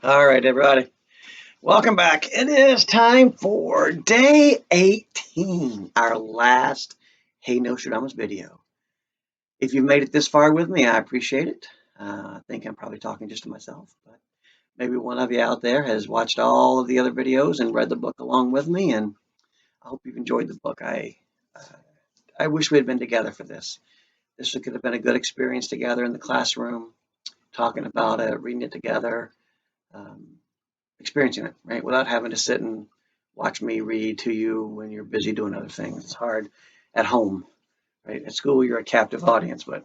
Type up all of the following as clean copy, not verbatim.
All right, everybody. Welcome back. It is time for day 18, our last Hey Nostradamus video. If you've made it this far with me, I appreciate it. I think I'm probably talking just to myself, but maybe one of you out there has watched all of the other videos and read the book along with me, and I hope you've enjoyed the book. I wish we had been together for this. This could have been a good experience together in the classroom, talking about it, reading it together. Um, Experiencing it, right? Without having to sit and watch me read to you when you're busy doing other things. It's hard at home, right? At school, you're a captive audience, but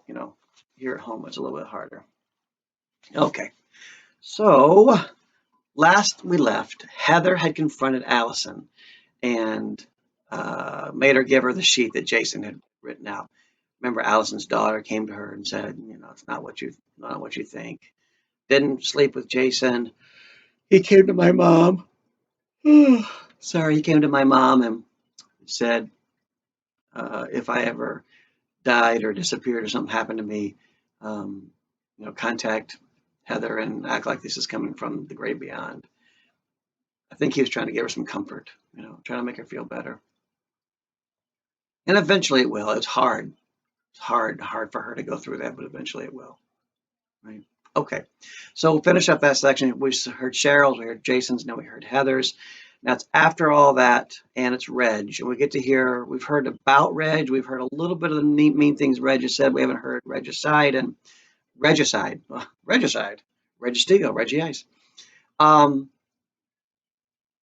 here at home, it's a little bit harder. Okay, so last we left, Heather had confronted Allison and made her give her the sheet that Jason had written out. Remember, Allison's daughter came to her and said, it's not what you think. Didn't sleep with Jason. He came to my mom. Sorry, he came to my mom and said, if I ever died or disappeared or something happened to me, um, contact Heather and act like this is coming from the great beyond. I think he was trying to give her some comfort, trying to make her feel better. And eventually it will. It's hard. It's hard for her to go through that, but eventually it will. Right. Okay. So we'll finish up that section. We heard Cheryl's, we heard Jason's, now we heard Heather's. Now it's after all that, and it's Reg. And we get to hear, we've heard about Reg. We've heard a little bit of the neat, mean things Reg has said. We haven't heard Regicide and Regicide. Regicide. Registeel, Reggie Ice. Um,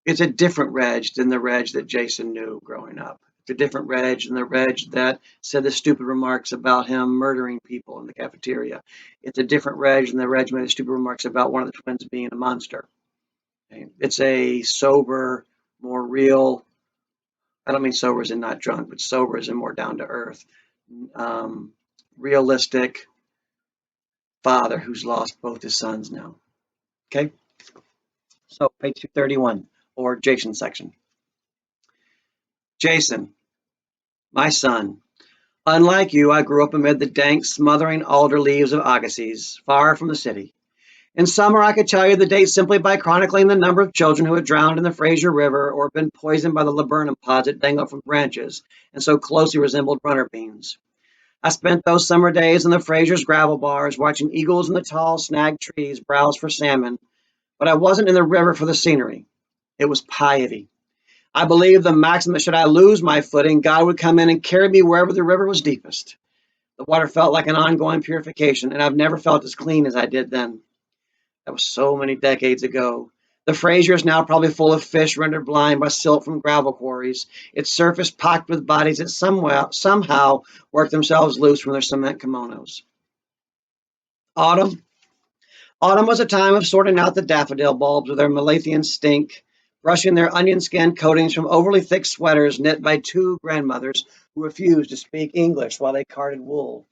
it's a different Reg than the Reg that Jason knew growing up. It's a different Reg than the Reg that said the stupid remarks about him murdering people in the cafeteria. It's a different Reg than the Reg made the stupid remarks about one of the twins being a monster. Okay? It's a sober, more real, I don't mean sober as in not drunk, but sober as in more down to earth, um, realistic father who's lost both his sons now. Okay? So, page 231, or Jason section. Jason, my son, unlike you, I grew up amid the dank, smothering alder leaves of Agassiz, far from the city. In summer, I could tell you the date simply by chronicling the number of children who had drowned in the Fraser River or been poisoned by the laburnum pods that dangled from branches and so closely resembled runner beans. I spent those summer days in the Fraser's gravel bars, watching eagles in the tall snag trees browse for salmon, but I wasn't in the river for the scenery. It was piety. I believed the maxim that should I lose my footing, God would come in and carry me wherever the river was deepest. The water felt like an ongoing purification, and I've never felt as clean as I did then. That was so many decades ago. The Fraser is now probably full of fish rendered blind by silt from gravel quarries, its surface pocked with bodies that somehow worked themselves loose from their cement kimonos. Autumn. Autumn was a time of sorting out the daffodil bulbs with their Malathian stink, brushing their onion skin coatings from overly thick sweaters knit by two grandmothers who refused to speak English while they carded wool.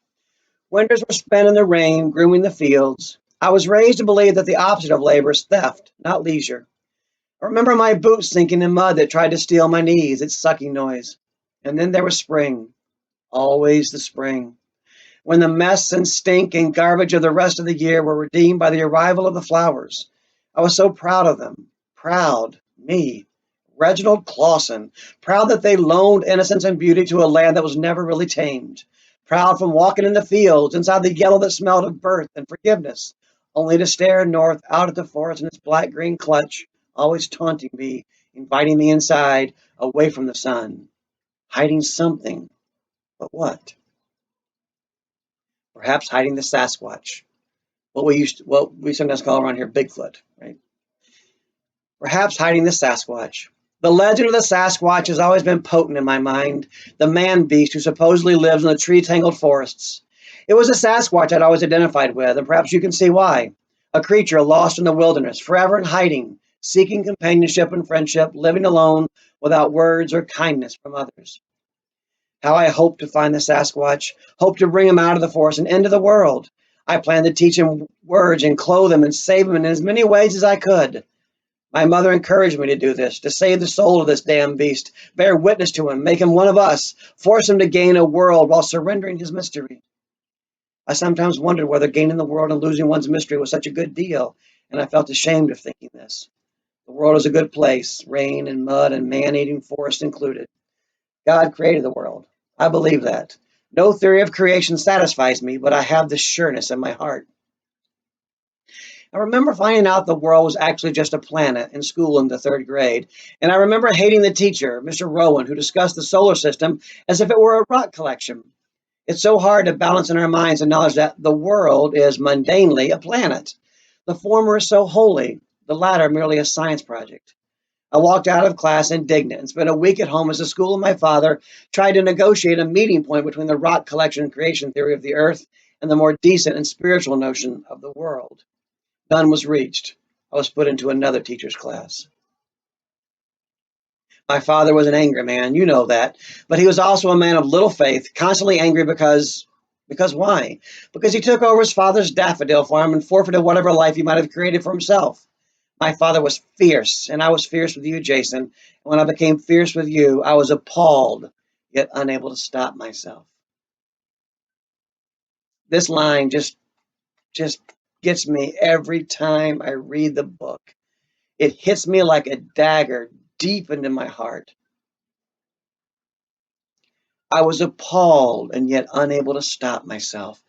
Winters were spent in the rain, grooming the fields. I was raised to believe that the opposite of labor is theft, not leisure. I remember my boots sinking in mud that tried to steal my knees, its sucking noise. And then there was spring, always the spring, when the mess and stink and garbage of the rest of the year were redeemed by the arrival of the flowers. I was so proud of them. Proud, me, Reginald Clausen, proud that they loaned innocence and beauty to a land that was never really tamed. Proud from walking in the fields, inside the yellow that smelled of birth and forgiveness, only to stare north out at the forest in its black-green clutch, always taunting me, inviting me inside, away from the sun, hiding something. But what? Perhaps hiding the Sasquatch, what we sometimes call around here Bigfoot, right? Perhaps hiding the Sasquatch. The legend of the Sasquatch has always been potent in my mind, the man beast who supposedly lives in the tree-tangled forests. It was a Sasquatch I'd always identified with, and perhaps you can see why. A creature lost in the wilderness, forever in hiding, seeking companionship and friendship, living alone without words or kindness from others. How I hope to find the Sasquatch, hope to bring him out of the forest and into the world. I plan to teach him words and clothe him and save him in as many ways as I could. My mother encouraged me to do this, to save the soul of this damn beast, bear witness to him, make him one of us, force him to gain a world while surrendering his mystery. I sometimes wondered whether gaining the world and losing one's mystery was such a good deal, and I felt ashamed of thinking this. The world is a good place, rain and mud and man-eating forest included. God created the world. I believe that. No theory of creation satisfies me, but I have this sureness in my heart. I remember finding out the world was actually just a planet in school in the third grade, and I remember hating the teacher, Mr. Rowan, who discussed the solar system as if it were a rock collection. It's so hard to balance in our minds the knowledge that the world is mundanely a planet. The former is so holy, the latter merely a science project. I walked out of class indignant and spent a week at home as the school of my father tried to negotiate a meeting point between the rock collection and creation theory of the earth and the more decent and spiritual notion of the world. None was reached. I was put into another teacher's class. My father was an angry man, you know that, but he was also a man of little faith, constantly angry because why? Because he took over his father's daffodil farm and forfeited whatever life he might have created for himself. My father was fierce, and I was fierce with you, Jason. And when I became fierce with you, I was appalled, yet unable to stop myself. This line just gets me every time I read the book. It hits me like a dagger deep into my heart. I was appalled and yet unable to stop myself.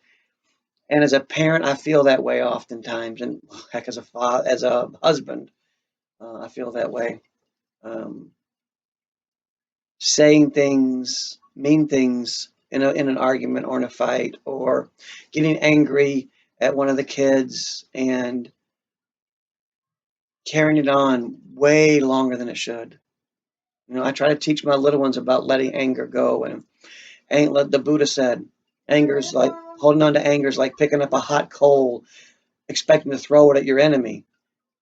And as a parent, I feel that way oftentimes. And heck, as a father, as a husband, I feel that way. Um, Saying things, mean things in an argument or in a fight, or getting angry at one of the kids and carrying it on way longer than it should. I try to teach my little ones about letting anger go. And the Buddha said, anger's like holding on to anger is like picking up a hot coal, expecting to throw it at your enemy,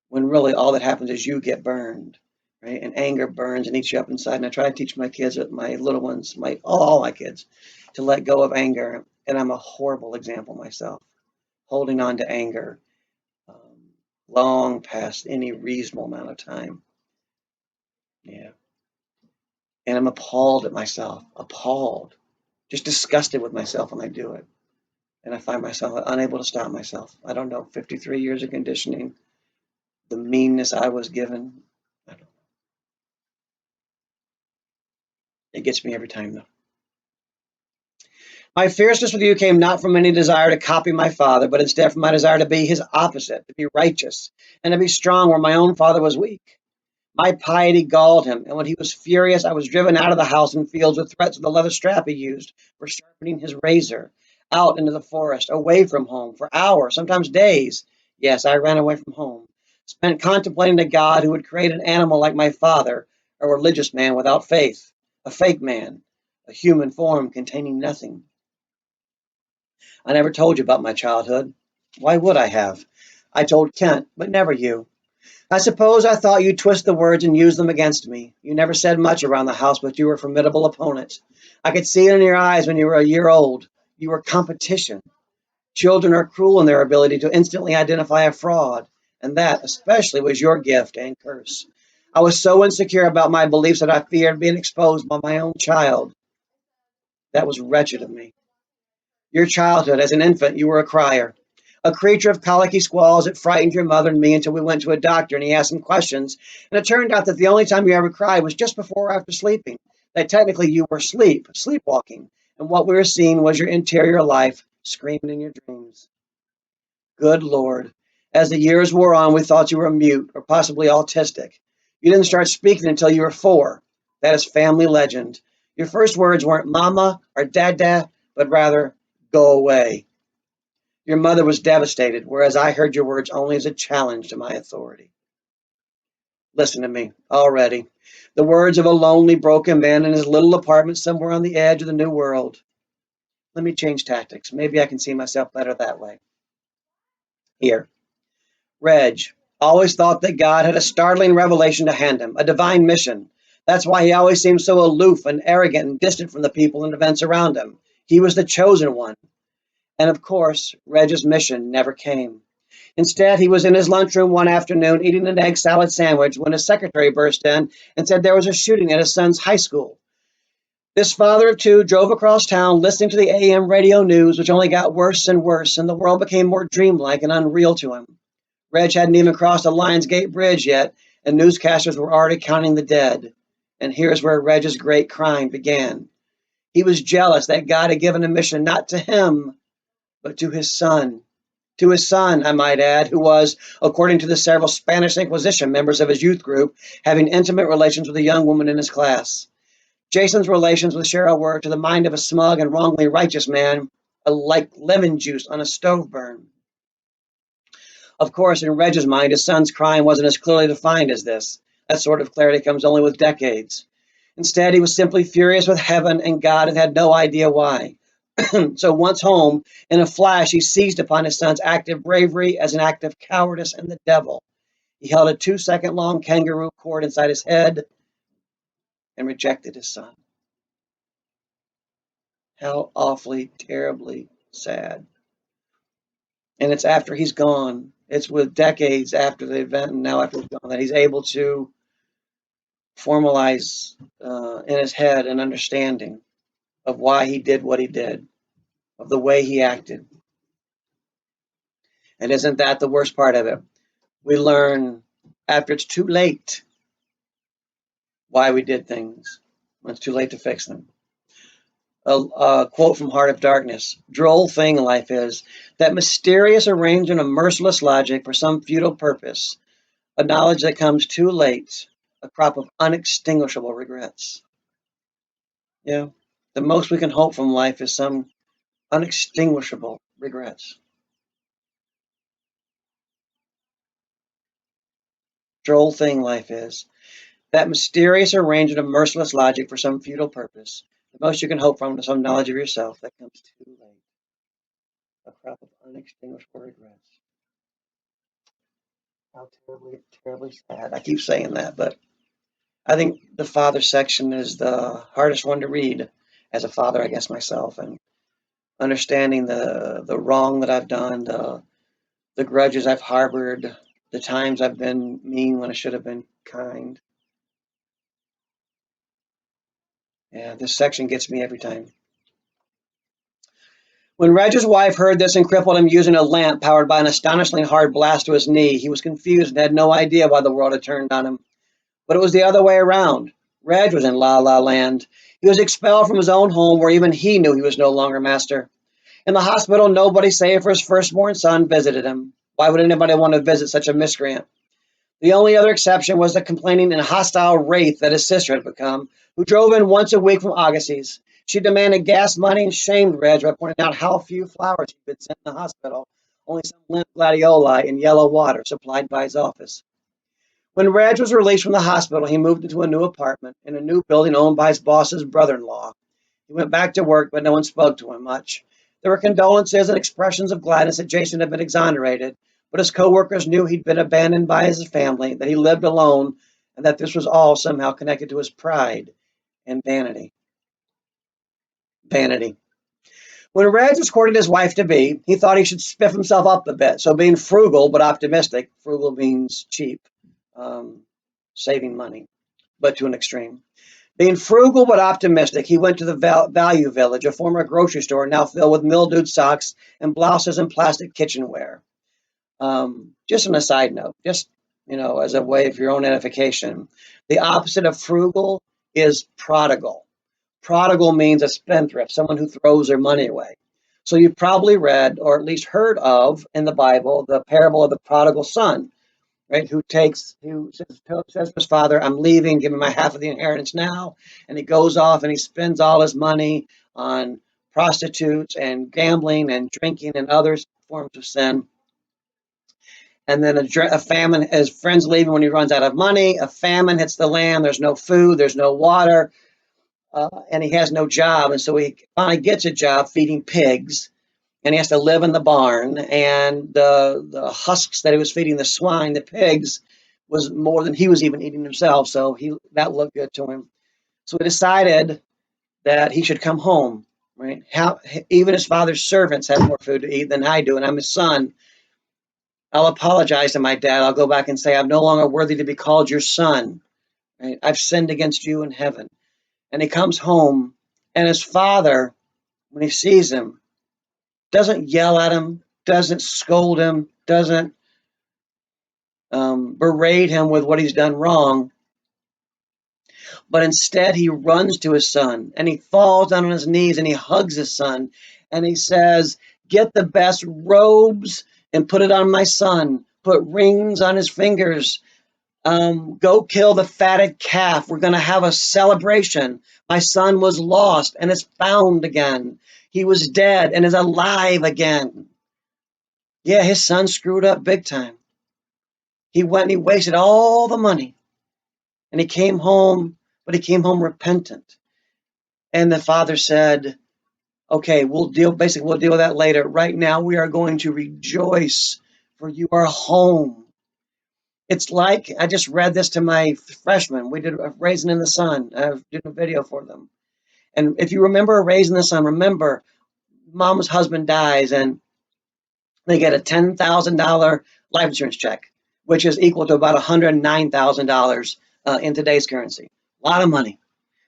when really all that happens is you get burned, right? And anger burns and eats you up inside. And I try to teach my kids, my little ones, all my kids, to let go of anger. And I'm a horrible example myself, holding on to anger long past any reasonable amount of time. Yeah. And I'm appalled at myself, appalled, just disgusted with myself when I do it. And I find myself unable to stop myself. I don't know, 53 years of conditioning, the meanness I was given. I don't, it gets me every time, though. My fierceness with you came not from any desire to copy my father, but instead from my desire to be his opposite, to be righteous, and to be strong where my own father was weak. My piety galled him, and when he was furious, I was driven out of the house and fields with threats of the leather strap he used for sharpening his razor, out into the forest, away from home, for hours, sometimes days. Yes, I ran away from home, spent contemplating a God who would create an animal like my father, a religious man without faith, a fake man, a human form containing nothing. I never told you about my childhood. Why would I have? I told Kent, but never you. I suppose I thought you'd twist the words and use them against me. You never said much around the house, but you were a formidable opponent. I could see it in your eyes when you were a year old. You were competition. Children are cruel in their ability to instantly identify a fraud, and that, especially, was your gift and curse. I was so insecure about my beliefs that I feared being exposed by my own child. That was wretched of me. Your childhood, as an infant, you were a crier. A creature of colicky squalls that frightened your mother and me until we went to a doctor and he asked some questions. And it turned out that the only time you ever cried was just before or after sleeping. That technically you were sleepwalking. And what we were seeing was your interior life screaming in your dreams. Good Lord. As the years wore on, we thought you were mute or possibly autistic. You didn't start speaking until you were 4. That is family legend. Your first words weren't mama or dada, but rather, go away. Your mother was devastated, whereas I heard your words only as a challenge to my authority. Listen to me, already. The words of a lonely, broken man in his little apartment somewhere on the edge of the new world. Let me change tactics. Maybe I can see myself better that way. Here. Reg always thought that God had a startling revelation to hand him, a divine mission. That's why he always seemed so aloof and arrogant and distant from the people and events around him. He was the chosen one. And of course, Reg's mission never came. Instead, he was in his lunchroom one afternoon eating an egg salad sandwich when his secretary burst in and said there was a shooting at his son's high school. This father of two drove across town listening to the AM radio news, which only got worse and worse, and the world became more dreamlike and unreal to him. Reg hadn't even crossed the Lions Gate Bridge yet, and newscasters were already counting the dead. And here's where Reg's great crime began. He was jealous that God had given a mission not to him, but to his son. To his son, I might add, who was, according to the several Spanish Inquisition members of his youth group, having intimate relations with a young woman in his class. Jason's relations with Cheryl were, to the mind of a smug and wrongly righteous man, like lemon juice on a stove burn. Of course, in Reg's mind, his son's crime wasn't as clearly defined as this. That sort of clarity comes only with decades. Instead, he was simply furious with heaven and God and had no idea why. So once home, in a flash, he seized upon his son's active bravery as an act of cowardice and the devil. He held a 2-second long kangaroo cord inside his head and rejected his son. How awfully, terribly sad. And it's after he's gone, it's with decades after the event and now after he's gone, that he's able to formalize in his head an understanding of why he did what he did, of the way he acted. And isn't that the worst part of it? We learn after it's too late why we did things when it's too late to fix them. A quote from Heart of Darkness. Droll thing life is, that mysterious arrangement of merciless logic for some futile purpose, a knowledge that comes too late, a crop of unextinguishable regrets. Yeah, the most we can hope from life is some unextinguishable regrets. Droll thing life is, that mysterious arrangement of merciless logic for some futile purpose, the most you can hope from is some knowledge of yourself that comes too late, a crop of unextinguishable regrets. How terribly, terribly sad. I keep saying that, but I think the father section is the hardest one to read as a father, I guess, myself, and understanding the wrong that I've done, the grudges I've harbored, the times I've been mean when I should have been kind. Yeah, this section gets me every time. When Reg's wife heard this and crippled him using a lamp powered by an astonishingly hard blast to his knee, he was confused and had no idea why the world had turned on him. But it was the other way around. Reg was in La La Land. He was expelled from his own home where even he knew he was no longer master. In the hospital, nobody save for his firstborn son visited him. Why would anybody want to visit such a miscreant? The only other exception was the complaining and hostile wraith that his sister had become, who drove in once a week from Agassiz. She demanded gas money and shamed Reg by pointing out how few flowers he'd been sent in the hospital, only some limp gladioli in yellow water supplied by his office. When Reg was released from the hospital, he moved into a new apartment in a new building owned by his boss's brother-in-law. He went back to work, but no one spoke to him much. There were condolences and expressions of gladness that Jason had been exonerated, but his coworkers knew he'd been abandoned by his family, that he lived alone, and that this was all somehow connected to his pride and vanity. Vanity. When Reg was courting his wife to be, he thought he should spiff himself up a bit. So being frugal but optimistic, frugal means cheap, saving money, but to an extreme. Being frugal but optimistic, he went to the Value Village, a former grocery store now filled with mildewed socks and blouses and plastic kitchenware. Just on a side note, just as a way of your own edification, the opposite of frugal is prodigal. Prodigal means a spendthrift, someone who throws their money away. So you've probably read, or at least heard of, in the Bible, the parable of the prodigal son, right? Who says to his father, "I'm leaving, give me my half of the inheritance now," and he goes off and he spends all his money on prostitutes and gambling and drinking and other forms of sin. And then a famine, his friends leaving when he runs out of money. A famine hits the land. There's no food. There's no water. And he has no job. And so he finally gets a job feeding pigs. And he has to live in the barn. And the husks that he was feeding the swine, the pigs, was more than he was even eating himself. So that looked good to him. So he decided that he should come home. Right? Even his father's servants have more food to eat than I do, and I'm his son. I'll apologize to my dad. I'll go back and say, I'm no longer worthy to be called your son. Right? I've sinned against you in heaven. And he comes home, and his father, when he sees him, doesn't yell at him, doesn't scold him, doesn't berate him with what he's done wrong, but instead he runs to his son and he falls down on his knees and he hugs his son and he says, "Get the best robes and put it on my son. Put rings on his fingers. Go kill the fatted calf. We're going to have a celebration. My son was lost and is found again. He was dead and is alive again." Yeah, his son screwed up big time. He went and he wasted all the money and he came home, but he came home repentant. And the father said, "Okay, we'll deal with that later. Right now, we are going to rejoice, for you are home." It's like, I just read this to my freshmen. We did a Raisin in the Sun. I did a video for them. And if you remember a Raisin in the Sun, remember, mom's husband dies and they get a $10,000 life insurance check, which is equal to about $109,000 in today's currency. A lot of money.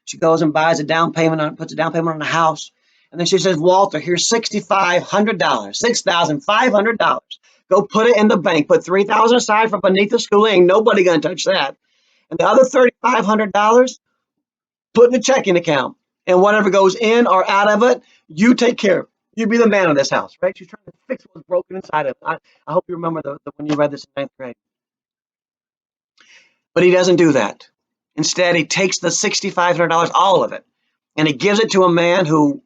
She goes and buys a down payment on, puts a down payment on a house. And then she says, "Walter, here's $6,500, $6,500. Go put it in the bank. Put $3,000 aside for beneath the school. Ain't nobody gonna touch that. And the other $3,500, put in the checking account. And whatever goes in or out of it, you take care of. You be the man of this house," right? She's trying to fix what's broken inside of it. I hope you remember the when you read this in ninth grade. But he doesn't do that. Instead, he takes the $6,500, all of it, and he gives it to a man who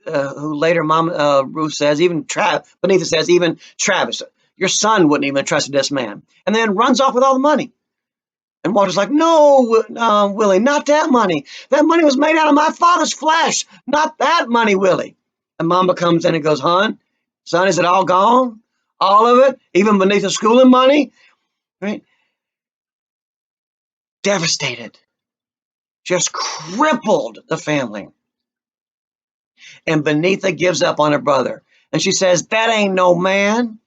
later Mom Ruth says, Benita says, even Travis, your son wouldn't even have trusted this man, and then runs off with all the money. And Walter's like, "No, Willie, not that money. That money was made out of my father's flesh. Not that money, Willie." And Mama comes in and goes, "Son, is it all gone? All of it? Even beneath the schooling money?" Right? Devastated. Just crippled the family. And Benita gives up on her brother. And she says, "That ain't no man."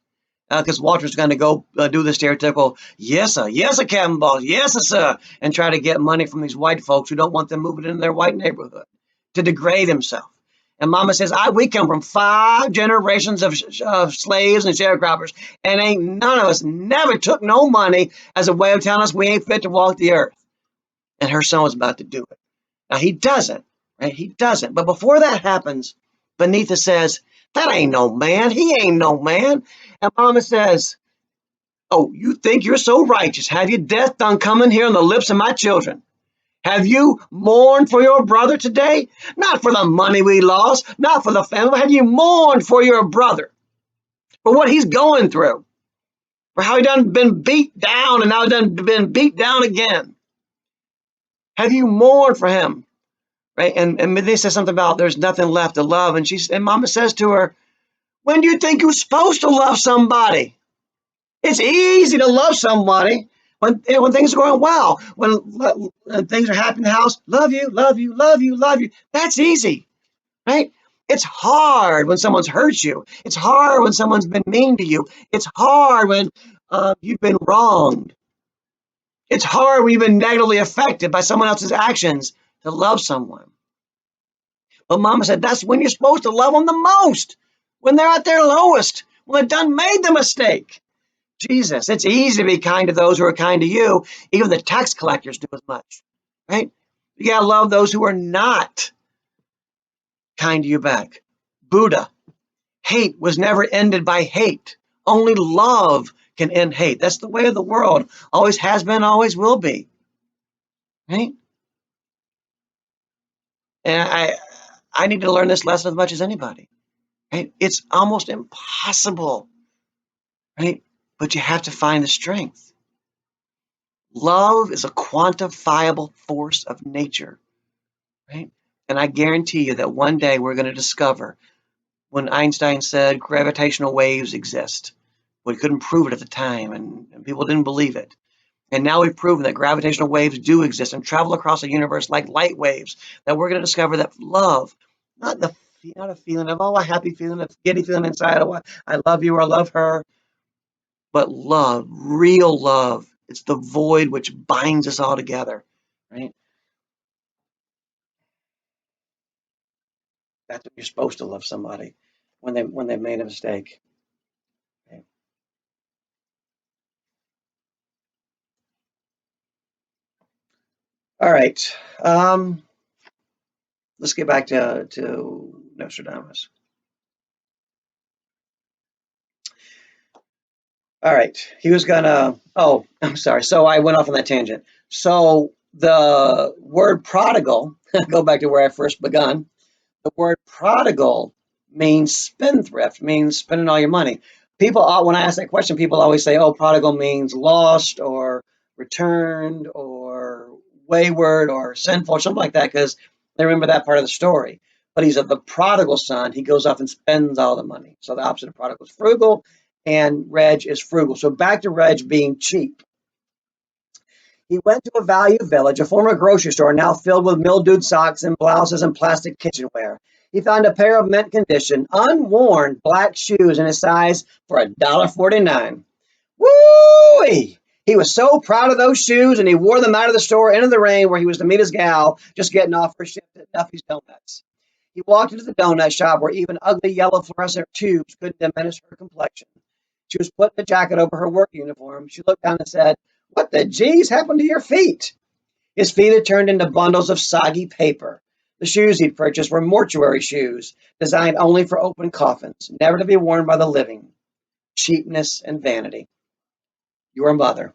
Because Walter's going to go do the stereotypical, yes, sir, Captain Boss, yes, sir, and try to get money from these white folks who don't want them moving into their white neighborhood to degrade himself. And Mama says, "We come from 5 generations of slaves and sharecroppers, and ain't none of us never took no money as a way of telling us we ain't fit to walk the earth." And her son was about to do it. Now, he doesn't, right? He doesn't. But before that happens, Benita says, "That ain't no man. He ain't no man." And Mama says, "Oh, you think you're so righteous? Have your death done coming here on the lips of my children? Have you mourned for your brother today? Not for the money we lost, not for the family. Have you mourned for your brother, for what he's going through, for how he done been beat down and now he done been beat down again? Have you mourned for him?" Right? And they says something about there's nothing left to love. And Mama says to her, "When do you think you're supposed to love somebody? It's easy to love somebody when things are going well. When things are happening in the house, love you, love you, love you, love you. That's easy, right? It's hard when someone's hurt you. It's hard when someone's been mean to you. It's hard when you've been wronged. It's hard when you've been negatively affected by someone else's actions to love someone." But Mama said that's when you're supposed to love them the most, when they're at their lowest, when they've done made the mistake. Jesus, it's easy to be kind to those who are kind to you. Even the tax collectors do as much, right? You gotta love those who are not kind to you back. Buddha, hate was never ended by hate. Only love can end hate. That's the way of the world. Always has been, always will be, right? And I need to learn this lesson as much as anybody, right? It's almost impossible, right? But you have to find the strength. Love is a quantifiable force of nature, right? And I guarantee you that one day we're going to discover when Einstein said gravitational waves exist. We couldn't prove it at the time, and people didn't believe it. And now we've proven that gravitational waves do exist and travel across the universe like light waves, that we're going to discover that love, not a feeling of, oh, a happy feeling, a giddy feeling inside, oh, I love you or I love her, but love, real love. It's the void which binds us all together, right? That's what you're supposed to love somebody when they made a mistake. Okay? All right. Um, let's get back to Nostradamus. All right. He was gonna. Oh, I'm sorry. So I went off on that tangent. So the word prodigal, go back to where I first begun. The word prodigal means spendthrift, means spending all your money. People, when I ask that question, people always say, oh, prodigal means lost or returned or wayward or sinful or something like that because they remember that part of the story. But he's the prodigal son. He goes off and spends all the money. So the opposite of prodigal is frugal, and Reg is frugal. So back to Reg being cheap. He went to a Value Village, a former grocery store now filled with mildewed socks and blouses and plastic kitchenware. He found a pair of mint condition, unworn black shoes in his size for $1.49. Woo! He was so proud of those shoes, and he wore them out of the store into the rain where he was to meet his gal, just getting off her shift at Duffy's Donuts. He walked into the donut shop where even ugly yellow fluorescent tubes couldn't diminish her complexion. She was putting a jacket over her work uniform. She looked down and said, "What the geez happened to your feet?" His feet had turned into bundles of soggy paper. The shoes he'd purchased were mortuary shoes, designed only for open coffins, never to be worn by the living. Cheapness and vanity. Your mother.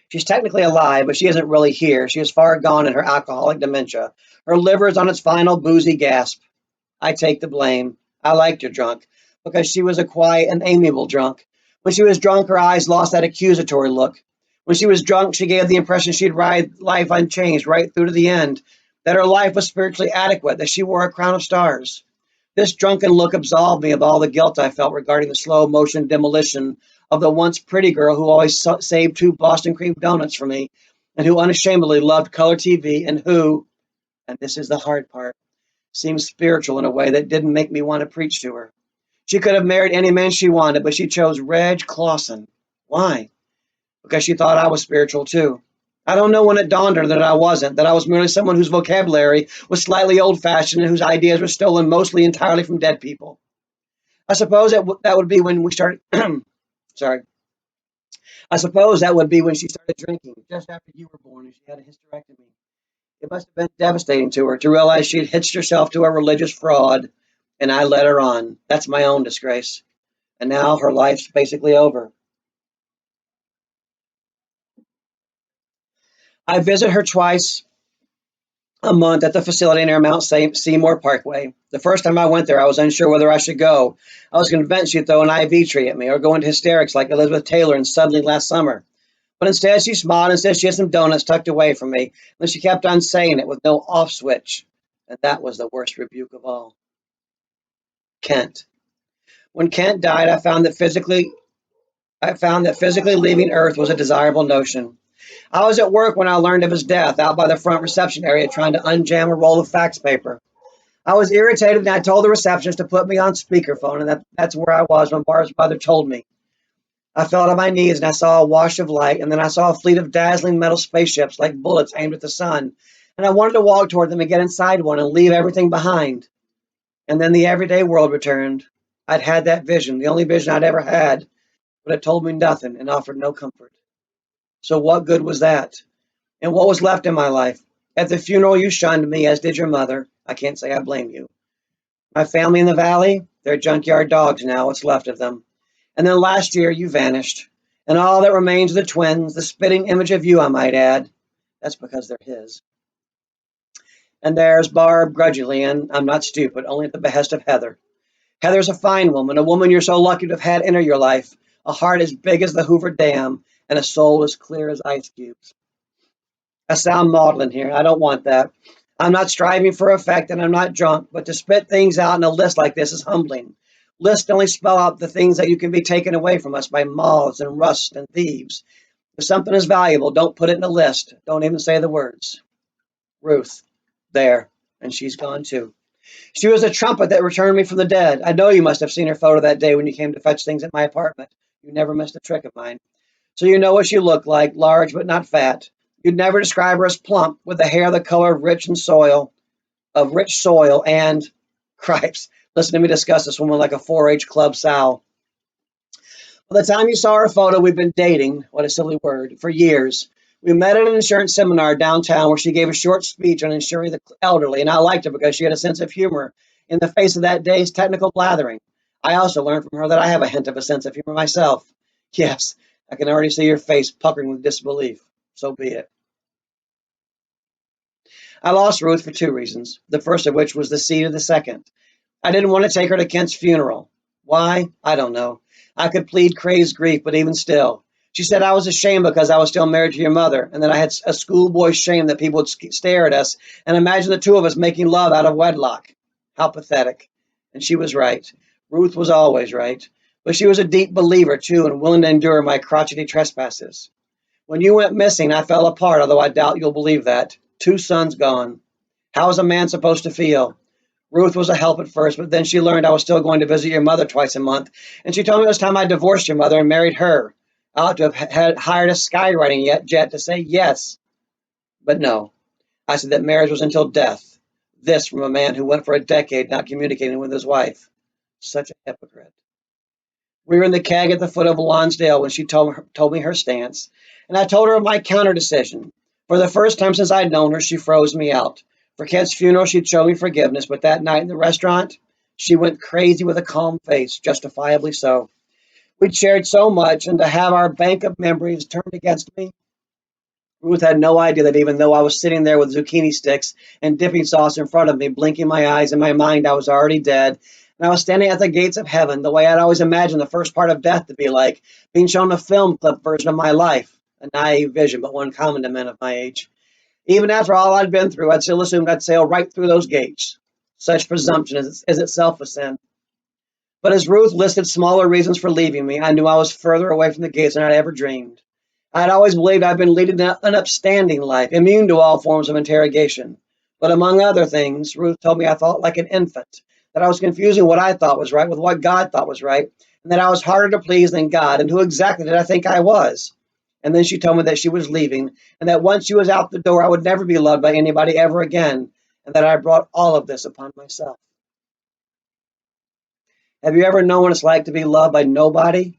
She's technically alive, but she isn't really here. She is far gone in her alcoholic dementia. Her liver is on its final boozy gasp. I take the blame. I liked her drunk because she was a quiet and amiable drunk. When she was drunk, her eyes lost that accusatory look. When she was drunk, she gave the impression she'd ride life unchanged right through to the end, that her life was spiritually adequate, that she wore a crown of stars. This drunken look absolved me of all the guilt I felt regarding the slow motion demolition of the once pretty girl who always saved 2 Boston cream donuts for me, and who unashamedly loved color TV, and who, and this is the hard part, seemed spiritual in a way that didn't make me want to preach to her. She could have married any man she wanted, but she chose Reg Clausen. Why? Because she thought I was spiritual too. I don't know when it dawned on her that I wasn't, that I was merely someone whose vocabulary was slightly old fashioned and whose ideas were stolen mostly entirely from dead people. I suppose that would be when we started. Sorry. I suppose that would be when she started drinking, just after you were born and she had a hysterectomy. It must have been devastating to her to realize she had hitched herself to a religious fraud, and I led her on. That's my own disgrace. And now her life's basically over. I visit her twice a month at the facility near Mount Seymour Parkway. The first time I went there, I was unsure whether I should go. I was convinced she'd throw an IV tree at me or go into hysterics like Elizabeth Taylor in Suddenly last summer. But instead, she smiled and said she had some donuts tucked away from me. And she kept on saying it with no off switch. And that was the worst rebuke of all. Kent. When Kent died, I found that physically leaving Earth was a desirable notion. I was at work when I learned of his death out by the front reception area trying to unjam a roll of fax paper. I was irritated and I told the receptionist to put me on speakerphone, and that's where I was when Barb's mother told me. I fell on my knees and I saw a wash of light, and then I saw a fleet of dazzling metal spaceships like bullets aimed at the sun. And I wanted to walk toward them and get inside one and leave everything behind. And then the everyday world returned. I'd had that vision, the only vision I'd ever had, but it told me nothing and offered no comfort. So what good was that? And what was left in my life? At the funeral, you shunned me, as did your mother. I can't say I blame you. My family in the valley, they're junkyard dogs now, what's left of them. And then last year, you vanished. And all that remains of the twins, the spitting image of you, I might add. That's because they're his. And there's Barb grudgingly, and I'm not stupid, only at the behest of Heather. Heather's a fine woman, a woman you're so lucky to have had enter your life, a heart as big as the Hoover Dam, and a soul as clear as ice cubes. I sound maudlin here. I don't want that. I'm not striving for effect and I'm not drunk, but to spit things out in a list like this is humbling. Lists only spell out the things that you can be taken away from us by moths and rust and thieves. If something is valuable, don't put it in a list. Don't even say the words. Ruth. There. And she's gone too. She was a trumpet that returned me from the dead. I know you must have seen her photo that day when you came to fetch things at my apartment. You never missed a trick of mine. So you know what she looked like, large but not fat. You'd never describe her as plump, with the hair the color of rich soil, and cripes. Listen to me discuss this woman like a 4-H club sow. By the time you saw her photo, we'd been dating, what a silly word, for years. We met at an insurance seminar downtown where she gave a short speech on insuring the elderly, and I liked her because she had a sense of humor in the face of that day's technical blathering. I also learned from her that I have a hint of a sense of humor myself. Yes, I can already see your face puckering with disbelief. So be it. I lost Ruth for two reasons, the first of which was the seed of the second. I didn't want to take her to Kent's funeral. Why? I don't know. I could plead crazed grief, but even still. She said I was ashamed because I was still married to your mother, and that I had a schoolboy shame that people would stare at us and imagine the two of us making love out of wedlock. How pathetic. And she was right. Ruth was always right. But she was a deep believer, too, and willing to endure my crotchety trespasses. When you went missing, I fell apart, although I doubt you'll believe that. Two sons gone. How is a man supposed to feel? Ruth was a help at first, but then she learned I was still going to visit your mother twice a month, and she told me it was time I divorced your mother and married her. I ought to have hired a skywriting jet to say yes, but no. I said that marriage was until death. This from a man who went for a decade not communicating with his wife. Such a hypocrite. We were in the keg at the foot of Lonsdale when she told me her stance, and I told her of my counter decision. For the first time since I'd known her, she froze me out. For Kent's funeral, she'd show me forgiveness, but that night in the restaurant, she went crazy with a calm face, justifiably so. We'd shared so much, and to have our bank of memories turned against me, Ruth had no idea that even though I was sitting there with zucchini sticks and dipping sauce in front of me, blinking my eyes, in my mind I was already dead. And I was standing at the gates of heaven, the way I'd always imagined the first part of death to be like, being shown a film clip version of my life. A naive vision, but one common to men of my age. Even after all I'd been through, I'd still assumed I'd sail right through those gates. Such presumption is itself a sin. But as Ruth listed smaller reasons for leaving me, I knew I was further away from the gates than I'd ever dreamed. I'd always believed I'd been leading an upstanding life, immune to all forms of interrogation. But among other things, Ruth told me I thought like an infant, that I was confusing what I thought was right with what God thought was right, and that I was harder to please than God, and who exactly did I think I was? And then she told me that she was leaving, and that once she was out the door, I would never be loved by anybody ever again, and that I brought all of this upon myself. Have you ever known what it's like to be loved by nobody?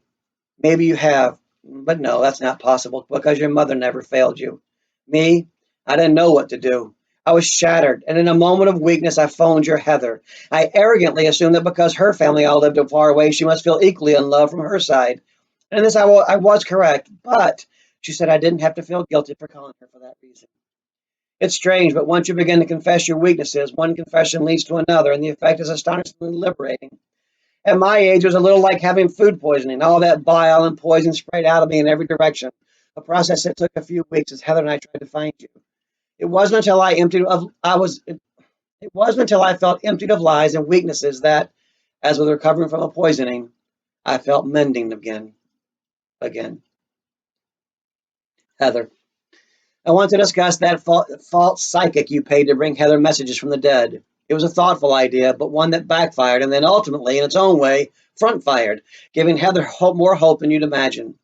Maybe you have, but no, that's not possible because your mother never failed you. Me, I didn't know what to do. I was shattered, and in a moment of weakness, I phoned your Heather. I arrogantly assumed that because her family all lived far away, she must feel equally unloved from her side. And in this, I was correct, but she said I didn't have to feel guilty for calling her for that reason. It's strange, but once you begin to confess your weaknesses, one confession leads to another, and the effect is astonishingly liberating. At my age, it was a little like having food poisoning, all that bile and poison sprayed out of me in every direction. A process that took a few weeks as Heather and I tried to find you. It wasn't until I emptied of I was it wasn't until I felt emptied of lies and weaknesses that, as with recovering from a poisoning, I felt mending again. Heather. I want to discuss that false psychic you paid to bring Heather messages from the dead. It was a thoughtful idea, but one that backfired and then ultimately, in its own way, front fired, giving Heather more hope than you'd imagine.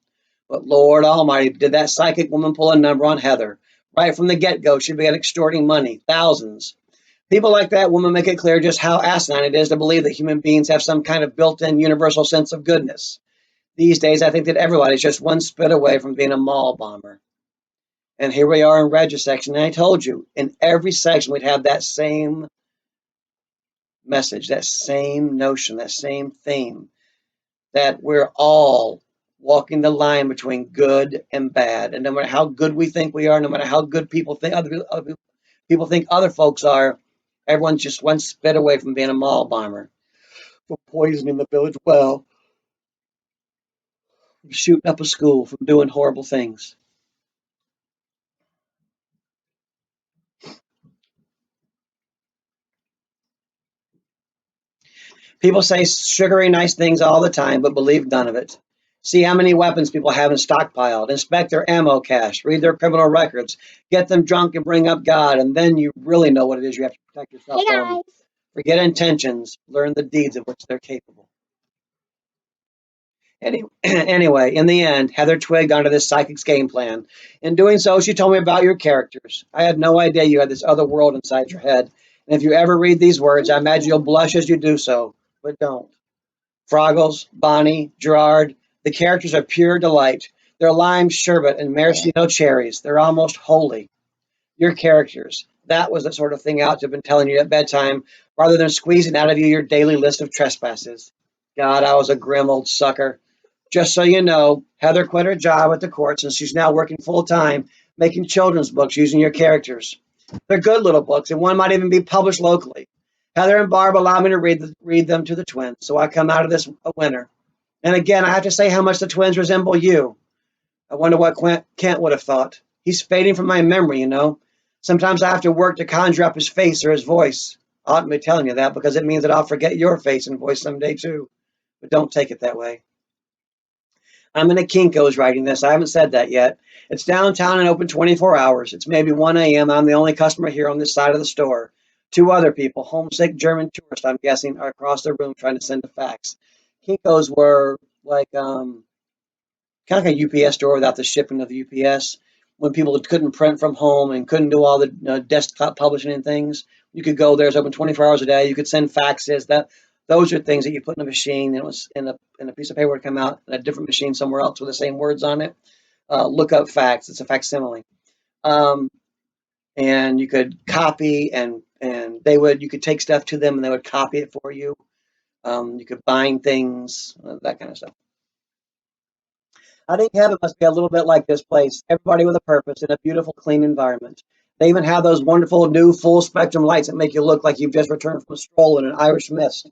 But Lord Almighty, did that psychic woman pull a number on Heather? Right from the get-go, she began extorting money, thousands. People like that woman make it clear just how asinine it is to believe that human beings have some kind of built-in universal sense of goodness. These days, I think that everybody's just one spit away from being a mall bomber. And here we are in Reg's section. And I told you, in every section, we'd have that same message, that same notion, that same theme, that we're all walking the line between good and bad. And no matter how good we think we are, no matter how good other people think other folks are, everyone's just one spit away from being a mall bomber, from poisoning the village well, from shooting up a school, from doing horrible things. People say sugary nice things all the time, but believe none of it. See how many weapons people have in stockpiled. Inspect their ammo cache. Read their criminal records. Get them drunk and bring up God, and then you really know what it is you have to protect yourself from. Forget intentions. Learn the deeds of which they're capable. Anyway, in the end, Heather twigged onto this psychic's game plan. In doing so, she told me about your characters. I had no idea you had this other world inside your head. And if you ever read these words, I imagine you'll blush as you do so. But don't. Fraggles, Bonnie, Gerard, the characters are pure delight. They're lime sherbet and maraschino cherries. They're almost holy. Your characters. That was the sort of thing Ouch have been telling you at bedtime, rather than squeezing out of you your daily list of trespasses. God, I was a grim old sucker. Just so you know, Heather quit her job at the courts and she's now working full time making children's books using your characters. They're good little books, and one might even be published locally. Heather and Barb allow me to read them to the twins, so I come out of this a winner. And again, I have to say how much the twins resemble you. I wonder what Kent would have thought. He's fading from my memory, you know. Sometimes I have to work to conjure up his face or his voice. I oughtn't be telling you that because it means that I'll forget your face and voice someday too. But don't take it that way. I'm in a Kinko's writing this. I haven't said that yet. It's downtown and open 24 hours. It's maybe 1 a.m. I'm the only customer here on this side of the store. Two other people, homesick German tourists, I'm guessing, are across the room trying to send a fax. Kinko's were like kind of like a UPS store without the shipping of the UPS. When people couldn't print from home and couldn't do all the desktop publishing and things, you could go there. It's open 24 hours a day. You could send faxes. Those are things that you put in a machine, and it was in a piece of paper would come out in a different machine somewhere else with the same words on it. Look up fax. It's a facsimile. Um, and you could copy and you could take stuff to them and they would copy it for you. You could bind things, that kind of stuff. I think heaven must be a little bit like this place. Everybody with a purpose in a beautiful, clean environment. They even have those wonderful new full spectrum lights that make you look like you've just returned from a stroll in an Irish mist.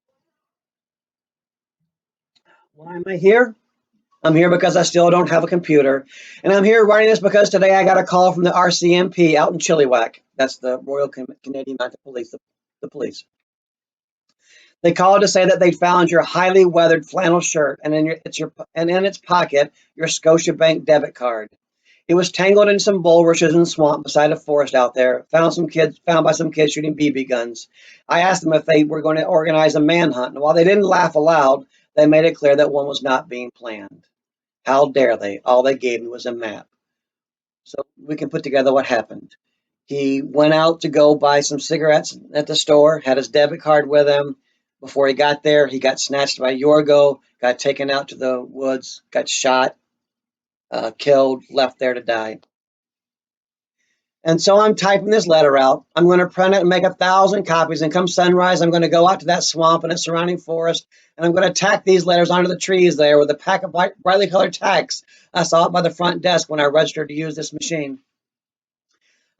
Why am I here? I'm here because I still don't have a computer. And I'm here writing this because today I got a call from the RCMP out in Chilliwack. That's the Royal Canadian Mounted Police, the police. They called to say that they found your highly weathered flannel shirt and in its pocket your Scotiabank debit card. It was tangled in some bulrushes and swamp beside a forest out there. Found by some kids shooting BB guns. I asked them if they were going to organize a manhunt, and while they didn't laugh aloud, they made it clear that one was not being planned. How dare they? All they gave me was a map. So we can put together what happened. He went out to go buy some cigarettes at the store, had his debit card with him. Before he got there, he got snatched by Yorgo, got taken out to the woods, got shot, killed, left there to die. And so I'm typing this letter out. I'm going to print it and make 1,000 copies. And come sunrise, I'm going to go out to that swamp and its surrounding forest. And I'm going to tack these letters onto the trees there with a pack of brightly colored tacks. I saw it by the front desk when I registered to use this machine.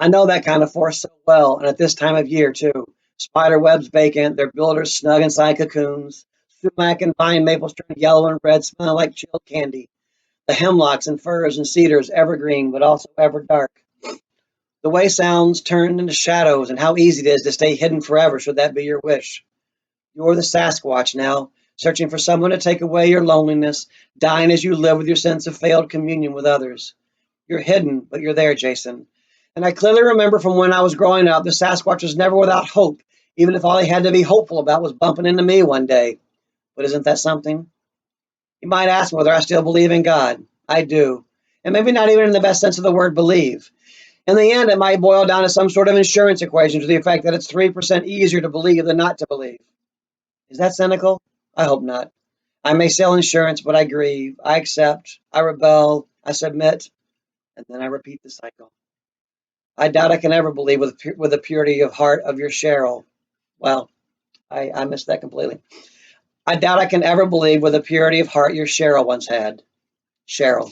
I know that kind of forest so well, and at this time of year, too. Spider webs vacant, their builders snug inside cocoons. Sumac and vine maples turned yellow and red, smelling like chilled candy. The hemlocks and firs and cedars evergreen, but also ever dark. The way sounds turned into shadows, and how easy it is to stay hidden forever should that be your wish. You're the Sasquatch now, searching for someone to take away your loneliness, dying as you live with your sense of failed communion with others. You're hidden, but you're there, Jason. And I clearly remember from when I was growing up, the Sasquatch was never without hope, even if all he had to be hopeful about was bumping into me one day. But isn't that something? You might ask me whether I still believe in God. I do. And maybe not even in the best sense of the word believe. In the end, it might boil down to some sort of insurance equation to the effect that it's 3% easier to believe than not to believe. Is that cynical? I hope not. I may sell insurance, but I grieve, I accept, I rebel, I submit, and then I repeat the cycle. I doubt I can ever believe with the purity of heart of your Cheryl. Well, I missed that completely. I doubt I can ever believe with the purity of heart your Cheryl once had. Cheryl.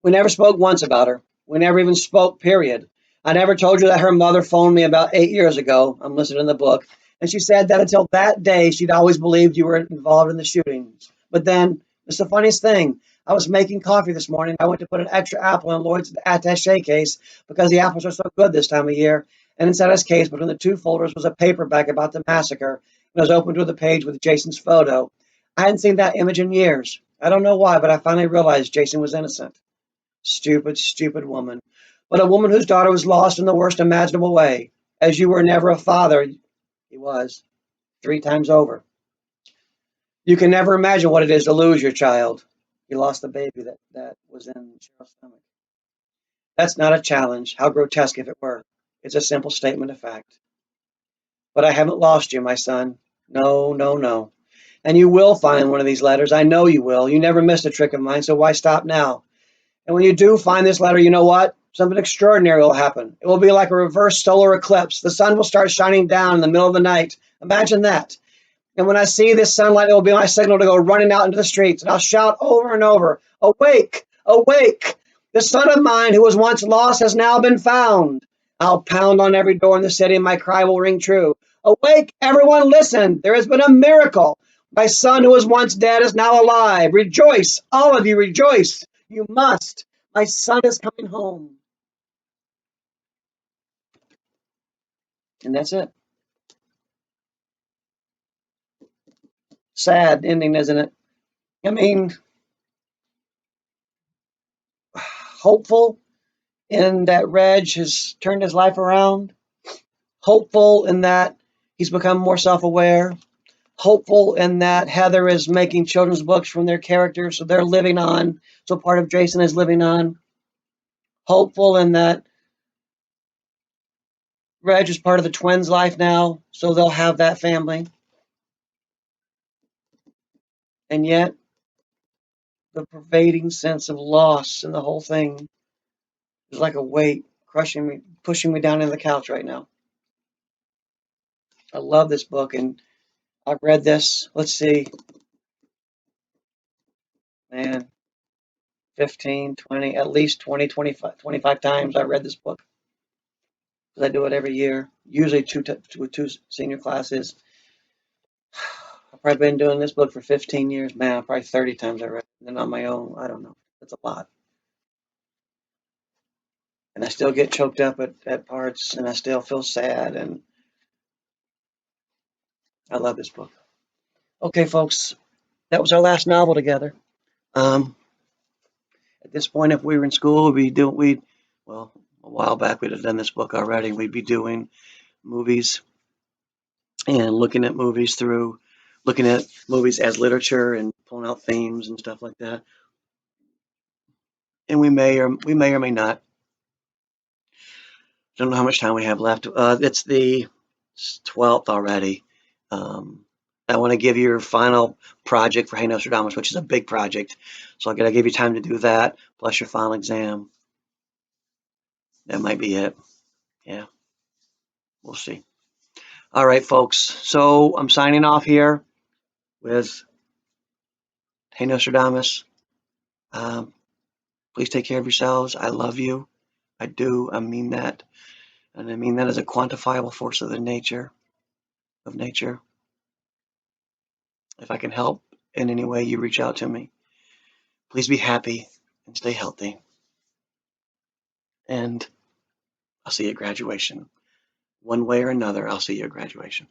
We never spoke once about her. We never even spoke, period. I never told you that her mother phoned me about 8 years ago. I'm listed in the book. And she said that until that day, she'd always believed you were involved in the shootings. But then, it's the funniest thing. I was making coffee this morning. I went to put an extra apple in Lloyd's attache case because the apples are so good this time of year. And inside his case, between the two folders, was a paperback about the massacre. And it was opened with a page with Jason's photo. I hadn't seen that image in years. I don't know why, but I finally realized Jason was innocent. Stupid, stupid woman. But a woman whose daughter was lost in the worst imaginable way. As you were never a father, he was, 3 times over. You can never imagine what it is to lose your child. He lost the baby that was in Cheryl's stomach. That's not a challenge, how grotesque if it were. It's a simple statement of fact. But I haven't lost you, my son. No, no, no. And you will find one of these letters. I know you will. You never missed a trick of mine, so why stop now? And when you do find this letter, you know what? Something extraordinary will happen. It will be like a reverse solar eclipse. The sun will start shining down in the middle of the night. Imagine that. And when I see this sunlight, it will be my signal to go running out into the streets. And I'll shout over and over, "Awake, awake! The son of mine who was once lost has now been found." I'll pound on every door in the city and my cry will ring true. "Awake, everyone, listen! There has been a miracle. My son who was once dead is now alive. Rejoice, all of you, rejoice. You must. My son is coming home." And that's it. Sad ending, isn't it? I mean, hopeful in that Reg has turned his life around, hopeful in that he's become more self-aware, hopeful in that Heather is making children's books from their characters, so they're living on, so part of Jason is living on, hopeful in that Reg is part of the twins' life now, so they'll have that family. And yet, the pervading sense of loss in the whole thing is like a weight crushing me, pushing me down into the couch right now. I love this book, and I've read this, let's see, man, 15, 20, at least 20, 25 times I read this book. Because I do it every year, usually with two senior classes. I've probably been doing this book for 15 years, man, probably 30 times I read it. And then on my own, I don't know. That's a lot. And I still get choked up at parts, and I still feel sad, and I love this book. Okay, folks, that was our last novel together. Um, at this point, if we were in school, well, a while back we'd have done this book already. We'd be doing movies and looking at movies as literature and pulling out themes and stuff like that. And we may or may not. Don't know how much time we have left. It's the 12th already. I want to give you your final project for Hey Nostradamus, which is a big project. So I got to give you time to do that, plus your final exam. That might be it. Yeah, we'll see. All right, folks. So I'm signing off here with Hey Nostradamus. Um, please take care of yourselves. I love you. I do. I mean that. And I mean that as a quantifiable force of nature. If I can help in any way, you reach out to me. Please be happy and stay healthy. And I'll see you at graduation. One way or another, I'll see you at graduation.